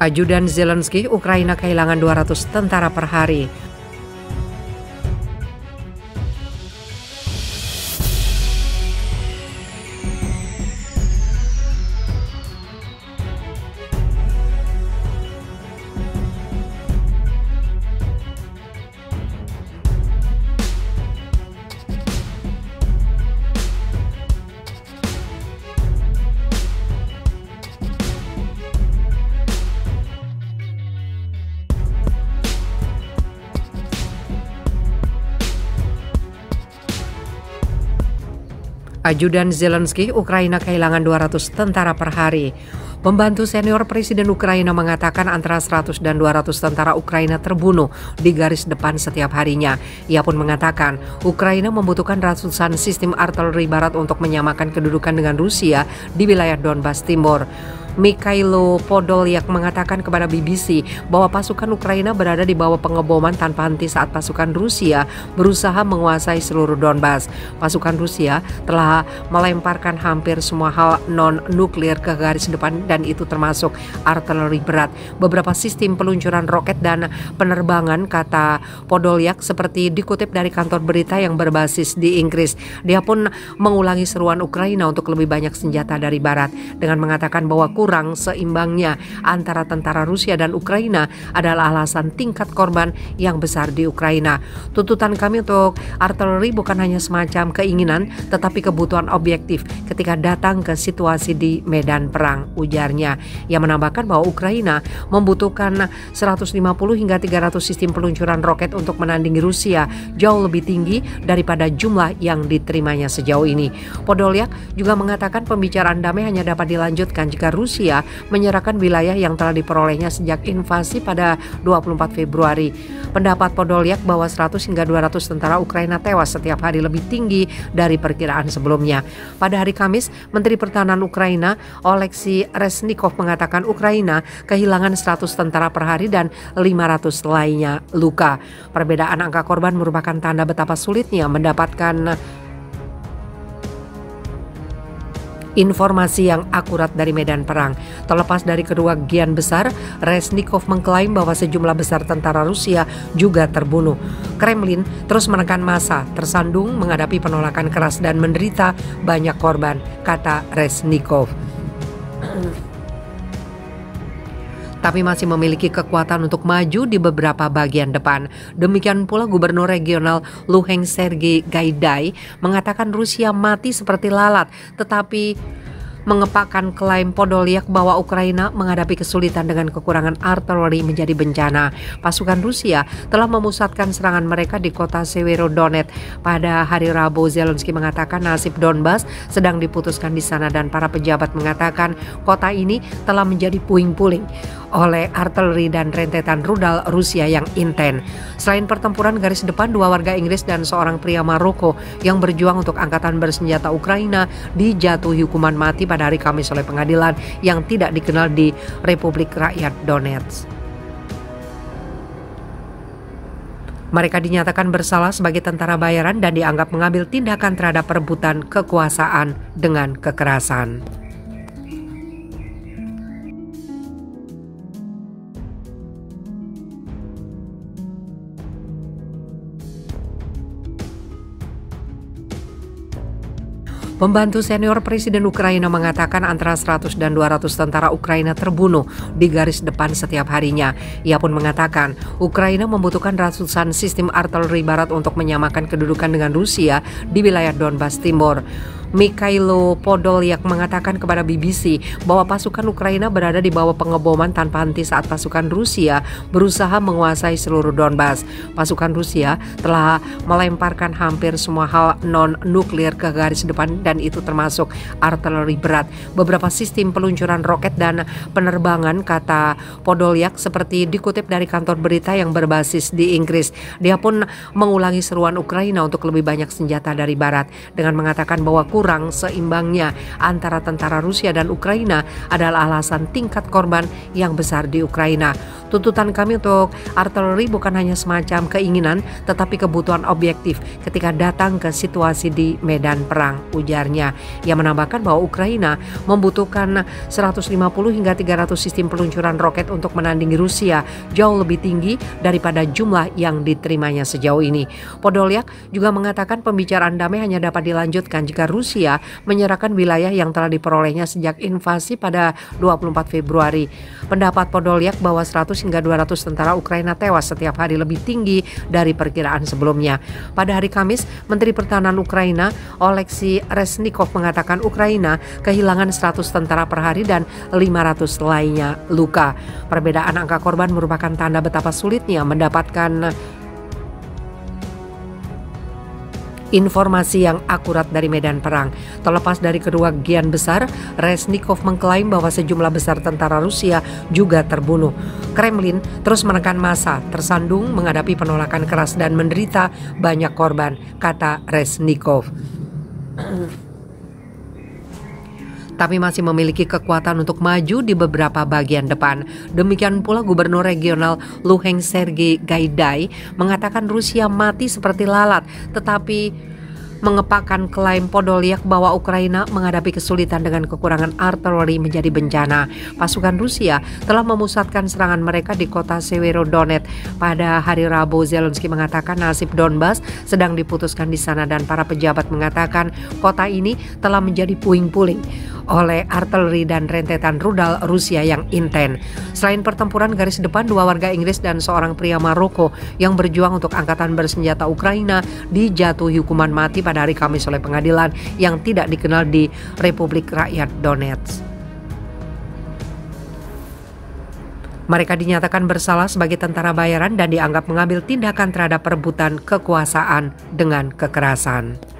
Ajudan Zelensky, Ukraina kehilangan 200 tentara per hari. Ajudan Zelensky, Ukraina kehilangan 200 tentara per hari. Pembantu senior Presiden Ukraina mengatakan antara 100 dan 200 tentara Ukraina terbunuh di garis depan setiap harinya. Ia pun mengatakan Ukraina membutuhkan ratusan sistem artileri barat untuk menyamakan kedudukan dengan Rusia di wilayah Donbas Timur. Mikhailo Podolyak mengatakan kepada BBC bahwa pasukan Ukraina berada di bawah pengeboman tanpa henti saat pasukan Rusia berusaha menguasai seluruh Donbas. Pasukan Rusia telah melemparkan hampir semua hal non-nuklir ke garis depan dan itu termasuk artileri berat. Beberapa sistem peluncuran roket dan penerbangan, kata Podolyak, seperti dikutip dari kantor berita yang berbasis di Inggris. Dia pun mengulangi seruan Ukraina untuk lebih banyak senjata dari barat dengan mengatakan bahwa kurang seimbangnya antara tentara Rusia dan Ukraina adalah alasan tingkat korban yang besar di Ukraina. Tuntutan kami untuk artileri bukan hanya semacam keinginan, tetapi kebutuhan objektif ketika datang ke situasi di medan perang, ujarnya. Ia menambahkan bahwa Ukraina membutuhkan 150 hingga 300 sistem peluncuran roket untuk menandingi Rusia, jauh lebih tinggi daripada jumlah yang diterimanya sejauh ini. Podolyak juga mengatakan pembicaraan damai hanya dapat dilanjutkan jika Rusia menyerahkan wilayah yang telah diperolehnya sejak invasi pada 24 Februari. Pendapat Podolyak bahwa 100 hingga 200 tentara Ukraina tewas setiap hari lebih tinggi dari perkiraan sebelumnya. Pada hari Kamis, Menteri Pertahanan Ukraina Oleksiy Reznikov mengatakan Ukraina kehilangan 100 tentara per hari dan 500 lainnya luka. Perbedaan angka korban merupakan tanda betapa sulitnya mendapatkan informasi yang akurat dari medan perang. Terlepas dari kedua gian besar, Reznikov mengklaim bahwa sejumlah besar tentara Rusia juga terbunuh. Kremlin terus menekan massa, tersandung menghadapi penolakan keras dan menderita banyak korban, kata Reznikov. Tapi masih memiliki kekuatan untuk maju di beberapa bagian depan. Demikian pula Gubernur Regional Luhansk Sergei Gaidai mengatakan Rusia mati seperti lalat, tetapi mengepakkan klaim Podolyak bahwa Ukraina menghadapi kesulitan dengan kekurangan artileri menjadi bencana. Pasukan Rusia telah memusatkan serangan mereka di kota Severodonetsk. Pada hari Rabu, Zelensky mengatakan nasib Donbas sedang diputuskan di sana dan para pejabat mengatakan kota ini telah menjadi puing-puing oleh artileri dan rentetan rudal Rusia yang intens. Selain pertempuran garis depan, 2 warga Inggris dan seorang pria Maroko yang berjuang untuk angkatan bersenjata Ukraina dijatuhi hukuman mati pada hari Kamis oleh pengadilan yang tidak dikenal di Republik Rakyat Donetsk. Mereka dinyatakan bersalah sebagai tentara bayaran dan dianggap mengambil tindakan terhadap perebutan kekuasaan dengan kekerasan. Pembantu senior Presiden Ukraina mengatakan antara 100 dan 200 tentara Ukraina terbunuh di garis depan setiap harinya. Ia pun mengatakan Ukraina membutuhkan ratusan sistem artileri barat untuk menyamakan kedudukan dengan Rusia di wilayah Donbas Timur. Mikhailo Podolyak mengatakan kepada BBC bahwa pasukan Ukraina berada di bawah pengeboman tanpa henti saat pasukan Rusia berusaha menguasai seluruh Donbas. Pasukan Rusia telah melemparkan hampir semua hal non-nuklir ke garis depan dan itu termasuk artileri berat. Beberapa sistem peluncuran roket dan penerbangan, kata Podolyak, seperti dikutip dari kantor berita yang berbasis di Inggris. Dia pun mengulangi seruan Ukraina untuk lebih banyak senjata dari barat dengan mengatakan bahwa kurang seimbangnya antara tentara Rusia dan Ukraina adalah alasan tingkat korban yang besar di Ukraina. Tuntutan kami untuk artileri bukan hanya semacam keinginan, tetapi kebutuhan objektif ketika datang ke situasi di medan perang, ujarnya. Ia menambahkan bahwa Ukraina membutuhkan 150 hingga 300 sistem peluncuran roket untuk menandingi Rusia, jauh lebih tinggi daripada jumlah yang diterimanya sejauh ini. Podolyak juga mengatakan pembicaraan damai hanya dapat dilanjutkan jika Rusia menyerahkan wilayah yang telah diperolehnya sejak invasi pada 24 Februari. Pendapat Podolyak bahwa 100 hingga 200 tentara Ukraina tewas setiap hari lebih tinggi dari perkiraan sebelumnya. Pada hari Kamis, Menteri Pertahanan Ukraina Oleksiy Reznikov mengatakan Ukraina kehilangan 100 tentara per hari dan 500 lainnya luka. Perbedaan angka korban merupakan tanda betapa sulitnya mendapatkan informasi yang akurat dari medan perang. Terlepas dari kedua gian besar, Reznikov mengklaim bahwa sejumlah besar tentara Rusia juga terbunuh. Kremlin terus menekan massa, tersandung menghadapi penolakan keras dan menderita banyak korban, kata Reznikov. Tapi masih memiliki kekuatan untuk maju di beberapa bagian depan. Demikian pula Gubernur Regional Luhansk Sergei Gaidai mengatakan Rusia mati seperti lalat, tetapi mengepakkan klaim Podolyak bahwa Ukraina menghadapi kesulitan dengan kekurangan artileri menjadi bencana. Pasukan Rusia telah memusatkan serangan mereka di kota Severodonetsk. Pada hari Rabu, Zelensky mengatakan nasib Donbas sedang diputuskan di sana dan para pejabat mengatakan kota ini telah menjadi puing-puing oleh artileri dan rentetan rudal Rusia yang intens. Selain pertempuran garis depan, 2 warga Inggris dan seorang pria Maroko yang berjuang untuk angkatan bersenjata Ukraina dijatuhi hukuman mati pada hari Kamis oleh pengadilan yang tidak dikenal di Republik Rakyat Donetsk. Mereka dinyatakan bersalah sebagai tentara bayaran dan dianggap mengambil tindakan terhadap perebutan kekuasaan dengan kekerasan.